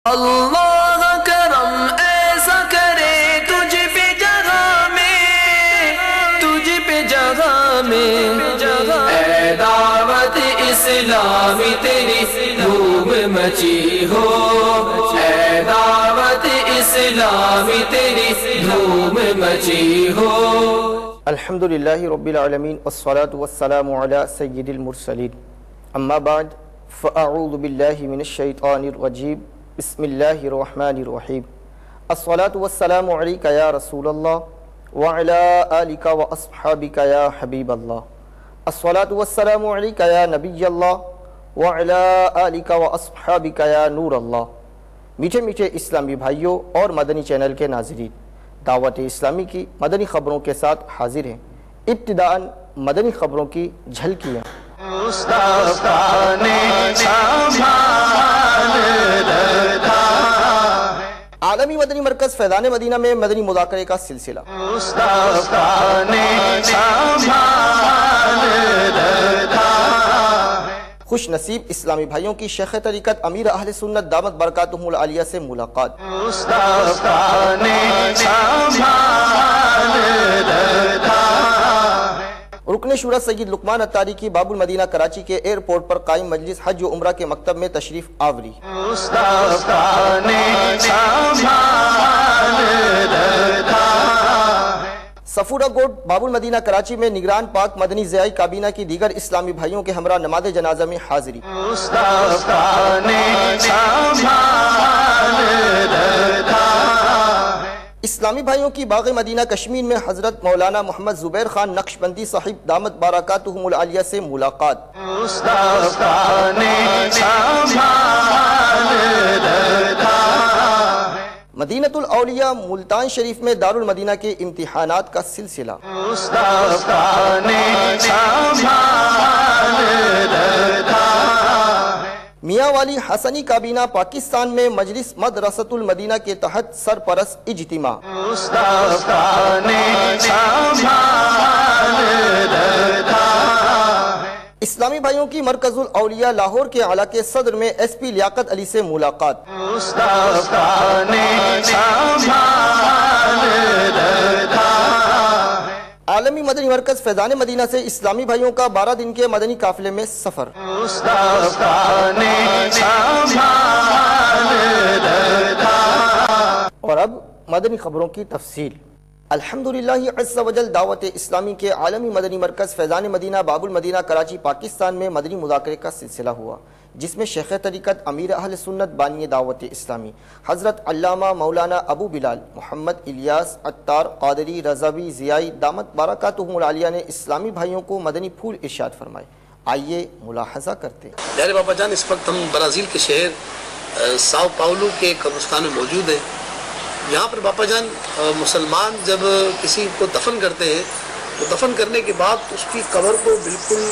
اللہ کرم ایسا کرے تجھ پہ جگہ میں اے دعوت اسلامی تیری دھوم مچی ہو، اے دعوت اسلامی تیری دھوم مچی ہو۔ الحمدللہ رب العالمین والصلاة والسلام علی سید المرسلین، اما بعد فاعوذ باللہ من الشیطان الرجیم، بسم اللہ الرحمن الرحیم۔ الصلاة والسلام علیکہ یا رسول اللہ وعلی آلکہ واصحابکہ یا حبیب اللہ۔ الصلاة والسلام علیکہ یا نبی اللہ وعلی آلکہ واصحابکہ یا نور اللہ۔ میٹھے میٹھے اسلامی بھائیوں اور مدنی چینل کے ناظرین، دعوت اسلامی کی مدنی خبروں کے ساتھ حاضر ہیں۔ ابتداءً مدنی خبروں کی جھلکیاں۔ عالمی مدنی مرکز فیضان مدینہ میں مدنی مذاکرے کا سلسلہ۔ خوش نصیب اسلامی بھائیوں کی شیخ طریقت امیر اہل سنت دامت برکاتہم العالیہ سے ملاقات۔ رکن شورا سید لقمان اتاری کی باب المدینہ کراچی کے ایئرپورٹ پر قائم مجلس حج و عمرہ کے مکتب میں تشریف آوری۔ سفورہ گوٹ باب المدینہ کراچی میں نگران پاک مدنی ضیائی کابینہ کی دیگر اسلامی بھائیوں کے ہمراہ نماز جنازہ میں حاضری۔ اسلامی بھائیوں کی باغ مدینہ کشمیر میں حضرت مولانا محمد زبیر خان نقشبندی صاحب دامت برکاتہم العالیہ سے ملاقات۔ مدینۃ الاولیاء ملتان شریف میں دارالمدینہ کے امتحانات کا سلسلہ۔ میاں والی حسنی کابینہ پاکستان میں مجلس مدرسۃ المدینہ کے تحت سرپرست اجتماع۔ اسلامی بھائیوں کی مرکز الاولیاء لاہور کے علاقے صدر میں ایس پی لیاقت علی سے ملاقات۔ عالمی مدنی مرکز فیضان مدینہ سے اسلامی بھائیوں کا 12 دن کے مدنی قافلے میں سفر۔ اور اب مدنی خبروں کی تفصیل۔ الحمدللہ عز و جل دعوت اسلامی کے عالمی مدنی مرکز فیضان مدینہ باب المدینہ کراچی پاکستان میں مدنی مذاکرے کا سلسلہ ہوا، جس میں شیخ طریقت امیر اہل سنت بانی دعوت اسلامی حضرت علامہ مولانا ابو بلال محمد الیاس عطار قادری رضوی ضیائی دامت برکاتہم العالیہ نے اسلامی بھائیوں کو مدنی پھول ارشاد فرمائے۔ آئیے ملاحظہ کرتے ہیں۔ پیارے باپا جان، اس وقت ہم برازیل کے شہر ساؤ پاولو کے قبرستان میں موجود ہیں۔ یہاں پر باپا جان مسلمان جب کسی کو دفن کرتے ہیں تو دفن کرنے کے بعد اس کی قبر کو بالکل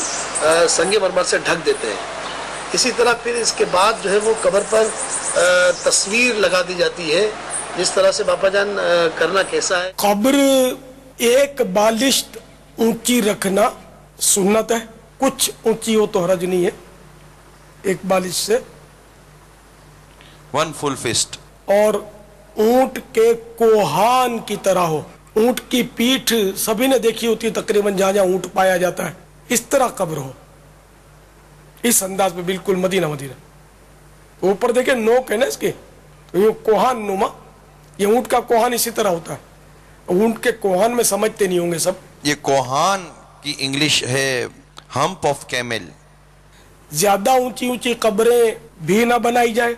سنگ مرمر سے ڈھک دیتے ہیں۔ اسی طرح پھر اس کے بعد جو ہے وہ قبر پر تصویر لگا دی جاتی ہے۔ جس طرح سے باپا جان کرنا کیسا ہے؟ قبر ایک بالشت اونچی رکھنا سنت ہے، کچھ اونچی ہو تو حرج نہیں ہے، ایک بالش سے 1 full fist، اور اونٹ کے کوہان کی طرح ہو۔ اونٹ کی پیٹھ سبھی نے دیکھی ہوتی ہے، تقریباً جہاں جہاں اونٹ پایا جاتا ہے اس طرح قبر ہو، اس انداز میں بالکل مدینہ مدینہ۔ اوپر دیکھیں نوک ہے نا اس کے، تو یہ کوہان نما، یہ اونٹ کا کوہان اسی طرح ہوتا ہے۔ اونٹ کے کوہان میں سمجھتے نہیں ہوں گے سب، یہ کوہان کی انگلش ہے ہمپ آف کیمل۔ زیادہ اونچی اونچی قبریں بھی نہ بنائی جائے،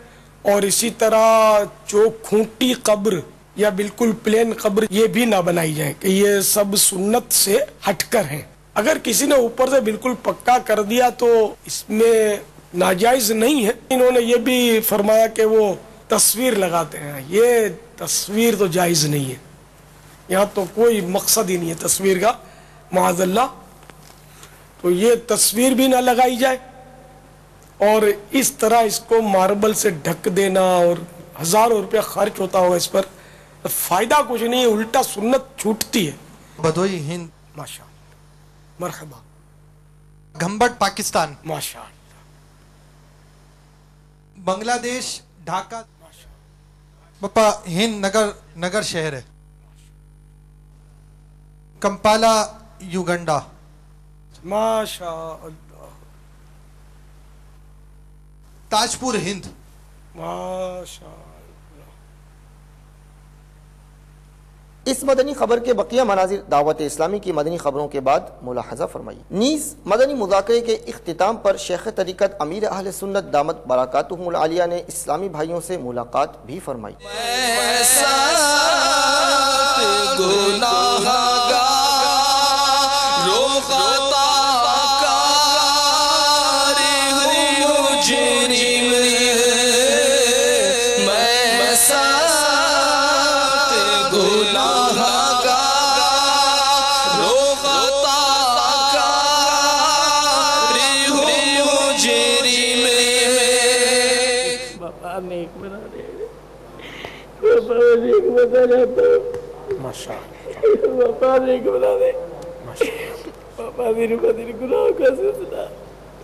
اور اسی طرح جو کھونٹی قبر یا بالکل پلین قبر یہ بھی نہ بنائی جائے، کہ یہ سب سنت سے ہٹ کر ہیں۔ اگر کسی نے اوپر سے بالکل پکا کر دیا تو اس میں ناجائز نہیں ہے۔ انہوں نے یہ بھی فرمایا کہ وہ تصویر لگاتے ہیں، یہ تصویر تو جائز نہیں ہے، یہاں تو کوئی مقصد ہی نہیں ہے تصویر کا، معاذ اللہ۔ تو یہ تصویر بھی نہ لگائی جائے، اور اس طرح اس کو ماربل سے ڈھک دینا، اور ہزاروں روپیہ خرچ ہوتا ہوگا اس پر، فائدہ کچھ نہیں ہے، الٹا سنت چھوٹتی ہے۔ بدوئی ہند، ماشاء اللہ، مرحبا، گھمبٹ پاکستان، ماشاء اللہ، بنگلہ دیش ڈھاکہ، ماشاء اللہ۔ बापा हिंद नगर शहर है। Kampala Uganda. माशा अल्लाह। ताजपुर हिंद। माशा। इस मदनी खबर के बकिया मनाजिर दावत इस्लामी की मदनी खबरों के बाद मुलाहजा फरमाई। नीज़ मदनी मुज़ाकरे के इख्तिताम पर शेख तरीक़त अमीर अहले सुन्नत दामत बरकातुहुमुल आलिया ने इस्लामी भाइयों से मुलाकात भी फरमाई।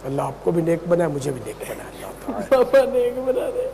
अल्लाह आपको भी नेक बनाए, मुझे भी नेक बनाए। पापा नेक बना दे।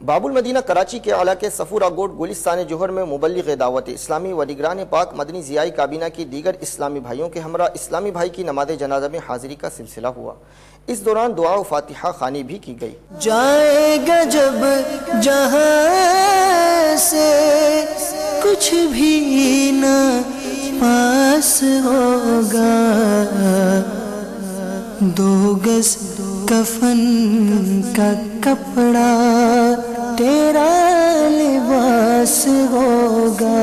बाबुल मदीना कराची के इलाके सफूरा गोड गुलिस्तान जोहर में मुबल्लिग दावत इस्लामी व निगरान पाक मदनी ज़ियाई काबीना की दीगर इस्लामी भाइयों के हमरा इस्लामी भाई की नमाज़ जनाजा में हाजिरी का सिलसिला हुआ। इस दौरान दुआ व फातिहा खानी भी की गई। जाएगा जब जहां से कुछ भी न पास होगा, दो गज कफन का कपड़ा तेरा लिबास होगा।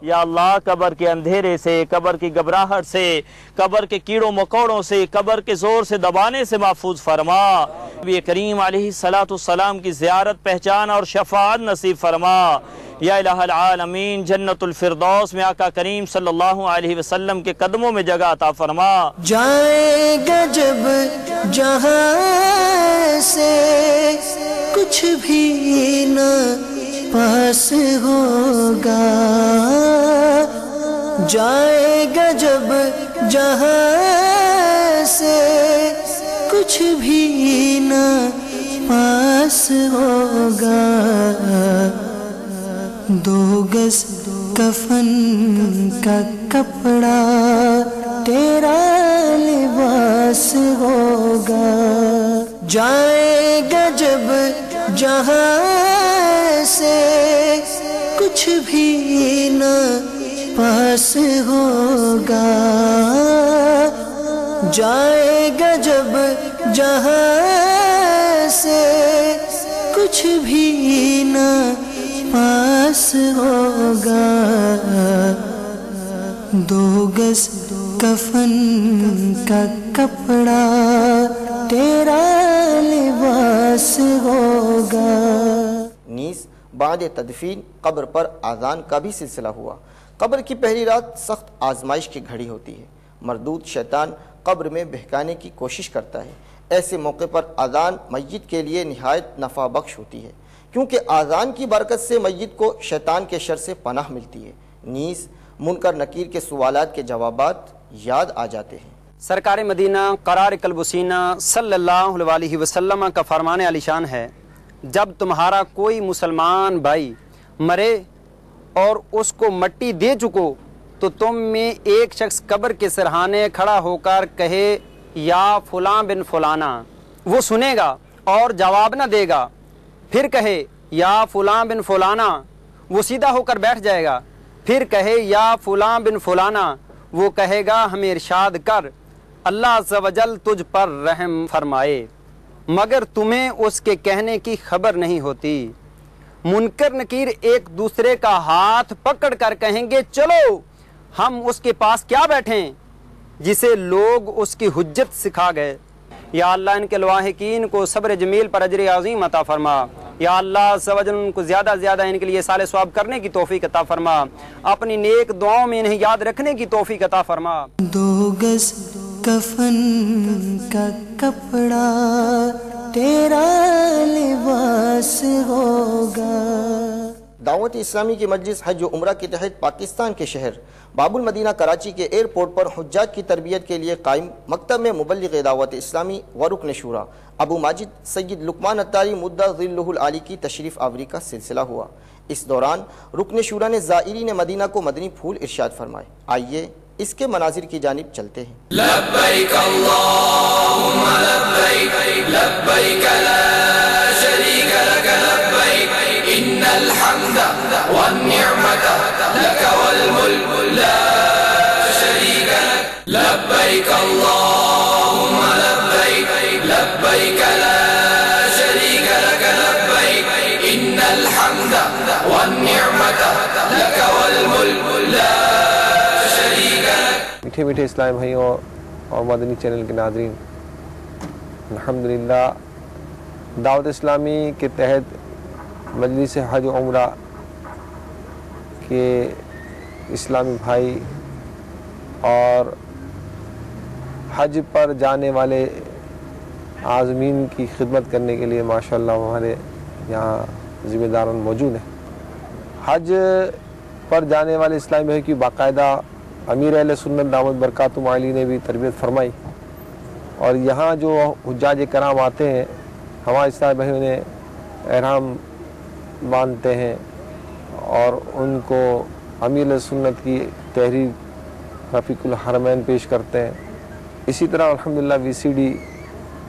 या अल्लाह कब्र के अंधेरे से, कब्र की घबराहट से, कब्र के कीड़ों मकोड़ों से, कब्र के जोर से दबाने से महफूज फरमा। नबी करीम अलैहिस्सलाम की ज़ियारत, पहचान और शफाअत नसीब फरमा। या इलाहल आलमीन जन्नतुल फिरदौस में आका करीम सल्लल्लाहु अलैहि वसल्लम के कदमों में जगह अता फरमा। जाएगा जब जहां से कुछ भी न पास होगा, जाएगा जब जहां से कुछ भी न पास होगा, दो गज कफन का कपड़ा तेरा लिबास होगा। जाएगा जब जहां से कुछ भी न पास होगा, जाएगा जब جہاں سے کچھ بھی نہ پاس ہوگا، 2 گز کفن کا کپڑا تیرا لباس ہوگا۔ نیز بعد تدفین قبر پر آذان کا بھی سلسلہ ہوا۔ قبر کی پہلی رات سخت آزمائش کی گھڑی ہوتی ہے، مردود شیطان قبر میں بہکانے کی کوشش کرتا ہے۔ ایسے موقع پر آذان میت کے لیے نہایت نفع بخش ہوتی ہے، کیونکہ آذان کی برکت سے میت کو شیطان کے شر سے پناہ ملتی ہے، نیز منکر نکیر کے سوالات کے جوابات یاد آ جاتے ہیں۔ سرکار مدینہ قرار قلب و سینہ صلی اللہ علیہ وسلم کا فرمان عالی شان ہے، جب تمہارا کوئی مسلمان بھائی مرے اور اس کو مٹی دے چکو تو تم میں ایک شخص قبر کے سرہانے کھڑا ہو کر کہے یا فلاں بن فلانا، وہ سنے گا اور جواب نہ دے گا، پھر کہے یا فلاں بن فلانا، وہ سیدھا ہو کر بیٹھ جائے گا، پھر کہے یا فلاں بن فلانا، وہ کہے گا ہمیں ارشاد کر، اللہ عز و جل تجھ پر رحم فرمائے، مگر تمہیں اس کے کہنے کی خبر نہیں ہوتی۔ منکر نکیر ایک دوسرے کا ہاتھ پکڑ کر کہیں گے چلو ہم اس کے پاس کیا بیٹھیں جسے لوگ اس کی حجت سکھا گئے۔ یا اللہ ان کے لواحقین کو صبر جمیل پر اجر عظیم عطا فرما، یا اللہ عز و جل ان کو زیادہ زیادہ ان کے لیے صالح ثواب کرنے کی توفیق عطا فرما، اپنی نیک دعاؤں میں انہیں یاد رکھنے کی توفیق عطا فرما۔ 2 گز کفن کا کپڑا تیرا لباس ہوگا۔ دعوت اسلامی کی مجلس حج و عمرہ کے تحت پاکستان کے شہر باب المدینہ کراچی کے ایئرپورٹ پر حجاج کی تربیت کے لیے قائم مکتب میں مبلغ دعوت اسلامی و رکن شورا ابو ماجد سید لقمان اتاری مدہ ظلہ العالی کی تشریف آوری کا سلسلہ ہوا۔ اس دوران رکن شورا نے زائرین مدینہ کو مدنی پھول ارشاد فرمائے۔ آئیے اس کے مناظر کی جانب چلتے ہیں۔ لبیک اللہم لبیک لبیک لا شریک لک لبیک ان الحمد والنعمت لک والملک لا شریک لک لبیک اللہم لبیک لبیک لا شریک لک لبیک ان الحمد والنعمت لک والملک لا میٹھے میٹھے اسلامی بھائیوں اور مدنی چینل کے ناظرین، الحمدللہ دعوت اسلامی کے تحت مجلس حج و عمرہ کے اسلامی بھائی اور حج پر جانے والے عازمین کی خدمت کرنے کے لیے ماشاءاللہ ہمارے یہاں ذمہ داران موجود ہیں۔ حج پر جانے والے اسلامی بھائی کی باقاعدہ امیر اہل سنت دامت برکاتہم عالی نے بھی تربیت فرمائی، اور یہاں جو حجاج کرام آتے ہیں ہمارے اسلامی بھائیوں نے احرام باندھتے ہیں اور ان کو امیر اہل سنت کی تحریر رفیق الحرمین پیش کرتے ہیں۔ اسی طرح الحمدللہ VCD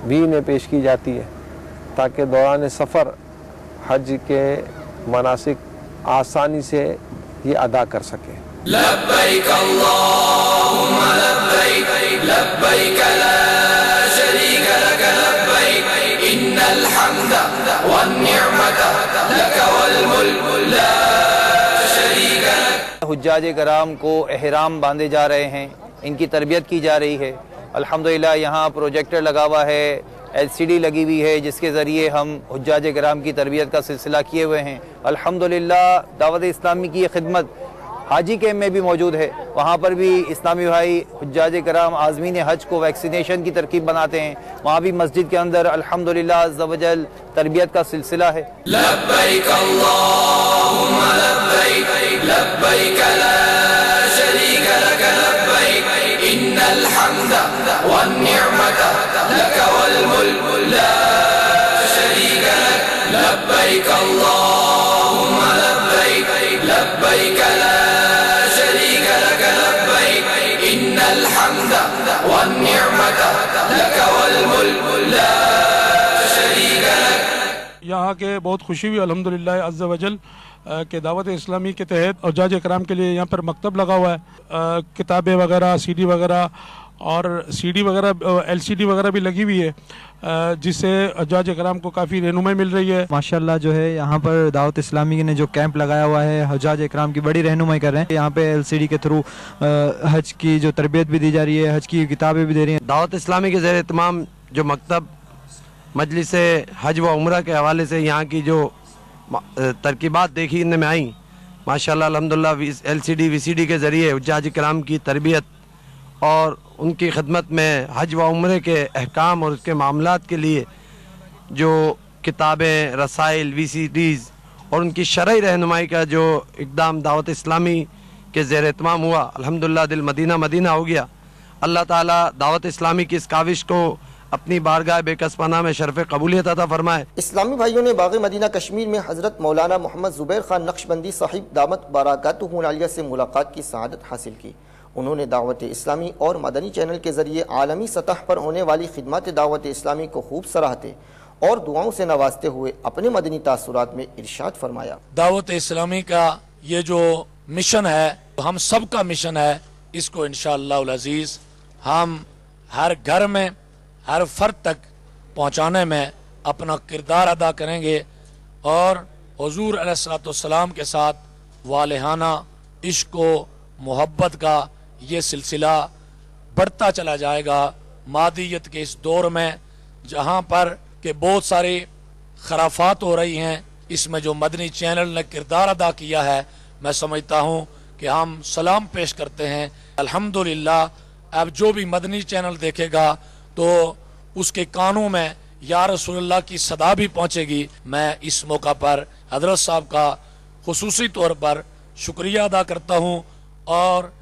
بھی انہیں پیش کی جاتی ہے تاکہ دوران سفر حج کے مناسک آسانی سے یہ ادا کر سکیں۔ لبیک اللہم لبیک لبیک لا شریک لک لبیک ان الحمد والنعمت لک والملک لا شریک لک۔ حجاج کرام کو احرام باندھے جا رہے ہیں، ان کی تربیت کی جا رہی ہے۔ الحمدللہ یہاں پروجیکٹر لگا ہوا ہے، LCD لگی ہوئی ہے جس کے ذریعے ہم حجاج کرام کی تربیت کا سلسلہ کیے ہوئے ہیں۔ الحمدللہ دعوت اسلامی کی یہ خدمت حاجی کیمپ میں بھی موجود ہے، وہاں پر بھی اسلامی بھائی حجاج کرام عازمین حج کو ویکسینیشن کی ترکیب بناتے ہیں، وہاں بھی مسجد کے اندر الحمدللہ عز و جل تربیت کا سلسلہ ہے۔ لبیک اللہم لبیک لبیک لا شریک لک لبیک ان الحمد والنعمت لک والملک لا شریک لک لبیک اللہم لبیک لبیک لا شریک لک لبیک ان الحمد والنعمت لک والملک لا شریک لک۔ یہاں کے بہت خوشی ہوئی الحمدللہ عز و جل کہ دعوت اسلامی کے تحت حجاج کرام کے لیے یہاں پر مکتب لگا ہوا ہے، کتابیں وغیرہ CD وغیرہ और CD वगैरह LCD वगैरह भी लगी हुई है, जिससे हज्जाज कराम को काफ़ी रहनुमाई मिल रही है। माशाल्लाह जो है यहाँ पर दावत इस्लामी ने जो कैंप लगाया हुआ है, हज्जाज कराम की बड़ी रहनुमाई कर रहे हैं। यहाँ पे LCD के थ्रू हज की जो तरबियत भी दी जा रही है, हज की किताबें भी दे रही हैं। दावत इस्लामी के ज़ेर तमाम जो मकतब मजलिस हज व उम्रा के हवाले से यहाँ की जो तरकीबात देखने में आई, माशाल्लाह अल्हम्दुलिल्लाह LCD VCD के ज़रिए हज्जाज कराम की तरबियत और उनकी खिदमत में हज व उम्रे के अहकाम और उसके मामलात के लिए जो किताबें, रसाइल, VCDs और उनकी शरई रहनुमाई का जो इक़दाम दावत इस्लामी के ज़ेर एहतमाम हुआ, अल्हम्दुलिल्लाह दिल मदीना मदीना हो गया। अल्लाह ताला दावत इस्लामी की इस काविश को अपनी बारगाह बेकसपना में शरफ़ कबूलियत अता फरमाए। इस्लामी भाइयों ने बाग़ मदीना कश्मीर में हज़रत मौलाना मोहम्मद ज़ुबैर ख़ान नक्शबंदी साहिब दामत बरकातुहु आलिया से मुलाकात की सआदत हासिल की। उन्होंने दावत इस्लामी और मदनी चैनल के ज़रिए आलमी सतह पर होने वाली खिदमत दावत इस्लामी को खूब सराहते और दुआओं से नवाजते हुए अपने मदनी तासुरात में इरशाद फरमाया। दावत इस्लामी का ये जो मिशन है, हम सब का मिशन है, इसको इंशाअल्लाह अज़ीज़ हम हर घर में, हर फर्द तक पहुँचाने में अपना किरदार अदा करेंगे और हुज़ूर अलैहिस्सलाम के साथ वालिहाना इश्क व मोहब्बत का ये सिलसिला बढ़ता चला जाएगा। मादियत के इस दौर में जहाँ पर के बहुत सारी खराफात हो रही हैं, इसमें जो मदनी चैनल ने किरदार अदा किया है, मैं समझता हूँ कि हम सलाम पेश करते हैं। अल्हम्दुलिल्लाह अब जो भी मदनी चैनल देखेगा तो उसके कानों में या रसूलुल्लाह की सदा भी पहुँचेगी। मैं इस मौका पर हज़रत साहब का खुसूसी तौर पर शुक्रिया अदा करता हूँ और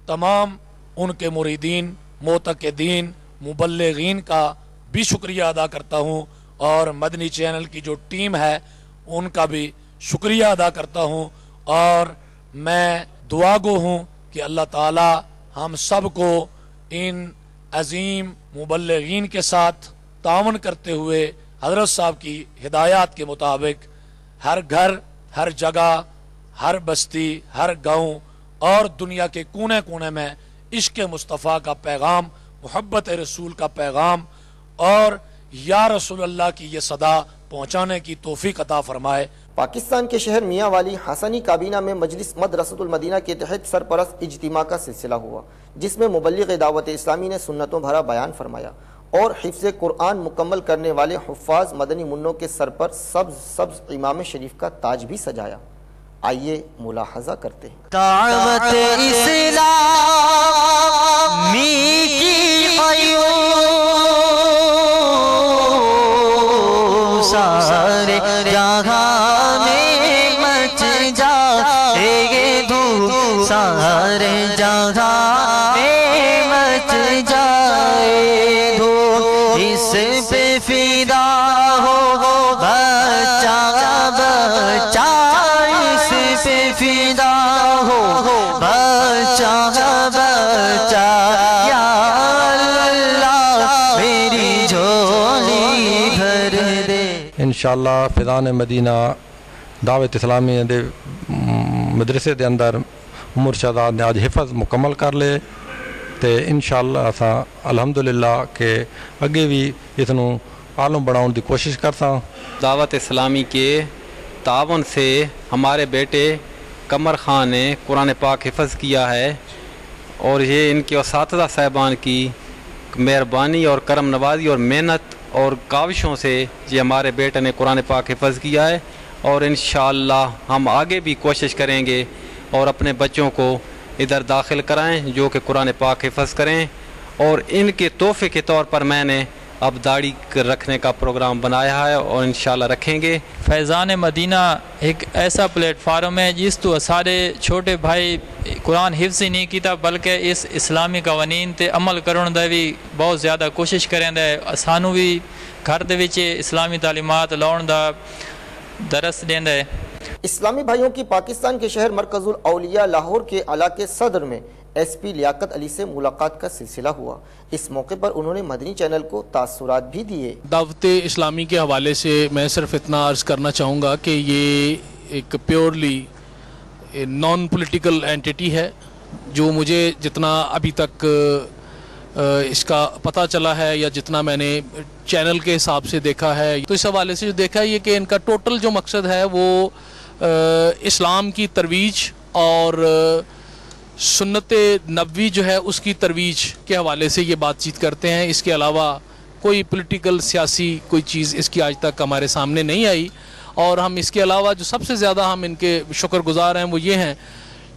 तमाम उनके मुरीदीन, मोतक़दीन, मुबल्लिगीन का भी शुक्रिया अदा करता हूँ और मदनी चैनल की जो टीम है उनका भी शुक्रिया अदा करता हूँ। और मैं दुआ गो हूँ कि अल्लाह ताला हम सब को इन अजीम मुबल्लिगीन के साथ तावन करते हुए हज़रत साहब की हिदायत के मुताबिक हर घर, हर जगह, हर बस्ती, हर गाँव और दुनिया के कोने कोने में इश्क मुस्तफ़ा का पैगाम, मोहब्बत रसूल का पैगाम और या रसूलल्लाह की ये सदा पहुँचाने की तौफीक अता फरमाए। पाकिस्तान के शहर मियाँ वाली हसनी काबीना में मजलिस मदरसतुल मदीना के तहत सरपरस्त इज्तिमा का सिलसिला हुआ, जिसमें मुबल्लिग दावत इस्लामी ने सुन्नतों भरा बयान फरमाया और हिफ्ज़ कुरान मुकम्मल करने वाले हुफ़्फ़ाज़ मदनी मुन्नों के सर पर सब्ज़ इमाम शरीफ का ताज भी सजाया। आइए मुलाहजा करते हैं। दावत इस्लामी की सारे जहां में मच जाएगी धूम, सारे जहां में मच जाए धूम, इस पे फिदा हो बच्चा बच्चा, इस पे फिदा हो बच्चा बच्चा, या अल्लाह मेरी झोली भर दे। इंशाअल्लाह फिज़ान मदीना दावत इस्लामी दे मदरसे के अंदर उमर शहजाद ने आज हिफज मुकम्मल कर ले तो इंशाअल्लाह असां अल्हम्दुलिल्लाह के अगे भी इसनू आलम बनाने की कोशिश करता। दावत इस्लामी के तावन से हमारे बेटे कमर खान ने कुरान पाक हिफज किया है और ये इनके उस्ताद साहिबान की मेहरबानी और करम नवाजी और मेहनत और काविशों से ये हमारे बेटे ने कुरान पाक हिफज किया है और इंशाअल्लाह हम आगे भी कोशिश करेंगे और अपने बच्चों को इधर दाखिल कराएं जो कि कुरान पाक हिफज करें। और इनके तोहफे के तौर पर मैंने अब दाढ़ी रखने का प्रोग्राम बनाया है और इंशाअल्लाह रखेंगे। फैज़ान मदीना एक ऐसा प्लेटफार्म है जिस तो सारे छोटे भाई कुरान हिफ्ज़ ही नहीं किया बल्कि इस इस्लामी कवानीन ते अमल करने दा भी बहुत ज़्यादा कोशिश करेंदा है। सानू भी घर दे विच इस्लामी तालीमात लाउण दा दरस देंदा है। इस्लामी भाइयों की पाकिस्तान के शहर मरकजुल औलिया लाहौर के इलाके सदर में SP लियाकत अली से मुलाकात का सिलसिला हुआ। इस मौके पर उन्होंने मदनी चैनल को तासुरात भी दिए। दावत इस्लामी के हवाले से मैं सिर्फ इतना अर्ज़ करना चाहूँगा कि ये एक प्योरली नॉन पॉलिटिकल एंटिटी है। जो मुझे जितना अभी तक इसका पता चला है या जितना मैंने चैनल के हिसाब से देखा है, तो इस हवाले से जो देखा है ये कि इनका टोटल जो मकसद है वो इस्लाम की तरवीज और सुन्नत नबवी जो है उसकी तरवीज के हवाले से ये बातचीत करते हैं। इसके अलावा कोई पॉलिटिकल सियासी कोई चीज़ इसकी आज तक हमारे सामने नहीं आई। और हम इसके अलावा जो सबसे ज़्यादा हम इनके शुक्रगुजार हैं वो ये हैं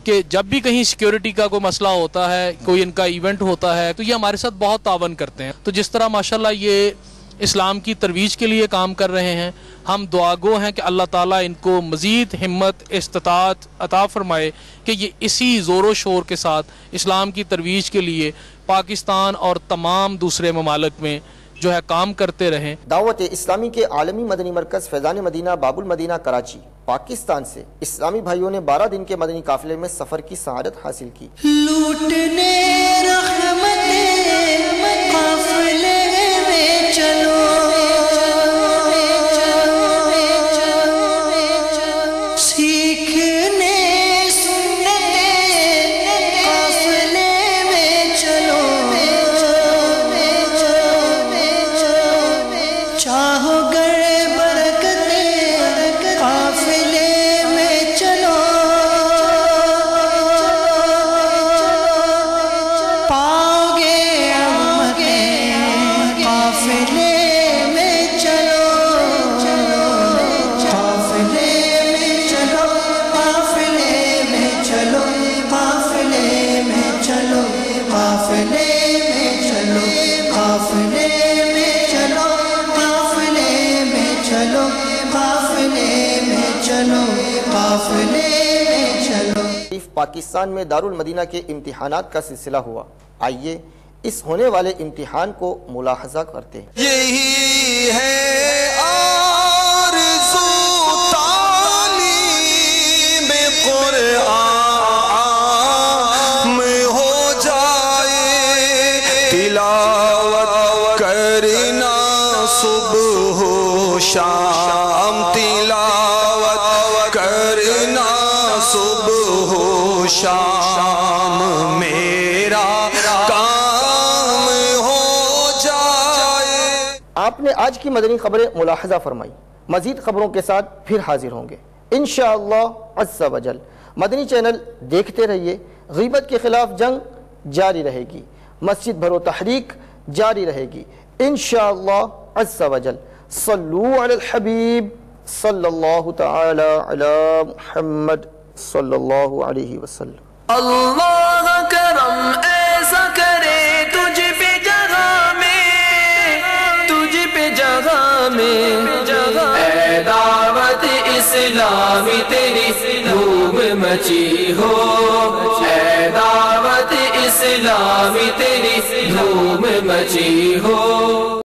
कि जब भी कहीं सिक्योरिटी का कोई मसला होता है, कोई इनका इवेंट होता है, तो ये हमारे साथ बहुत तावन करते हैं। तो जिस तरह माशाल्लाह ये इस्लाम की तरवीज के लिए काम कर रहे हैं, हम दुआगो हैं कि अल्लाह ताला इनको मज़ीद हिम्मत इस्तात अता फरमाए कि ये इसी ज़ोर व शोर के साथ इस्लाम की तरवीज के लिए पाकिस्तान और तमाम दूसरे ममालिक में जो है काम करते रहें। दावत इस्लामी के आलमी मदनी मरकज़ फैज़ान मदीना बाबुल मदीना कराची पाकिस्तान से इस्लामी भाइयों ने 12 दिन के मदनी काफिले में सफ़र की सआदत हासिल की। लूटने काफिले में चलो, सीखने सुन्नते काफिले में चलो, चाहो गए बरकते काफिले में चलो, पाओगे अम्मते काफिले में चलो, काफिले में चलो, काफिले में चलो, काफिले में चलो, काफिले में चलो, काफिले में चलो, काफिले में चलो, काफिले में चलो, काफिले में चलो। पाकिस्तान में दारुल मदीना के इम्तिहानात का सिलसिला हुआ। आइए इस होने वाले इम्तिहान को मुलाहजा करते हैं। यही है आरज़ू तालीम कुरान में हो जाए, तिलावत करना सुबह शाम, तिलावत करना सुबह शाम, मेरा काम हो जाए। आपने आज की मदनी खबरें मुलाहजा फरमाई। मजीद खबरों के साथ फिर हाजिर होंगे इंशाअल्लाह अज़्ज़ा वजल। मदनी चैनल देखते रहिए। ग़ीबत के खिलाफ जंग जारी रहेगी, मस्जिद भरो तहरीक जारी रहेगी इंशाअल्लाह अज़्ज़ा वजल। सल्लू अलल हबीब सल्लल्लाहु तआला अला मुहम्मद सल्लल्लाहु अलैहि वसल्लम। अल्लाह करम ऐसा करे तुझ पे जगह में, तुझ पे जगह में, ऐ दावत इस्लामी तेरी धूम मची हो, ऐ दावत इस्लामी तेरी धूम मची हो।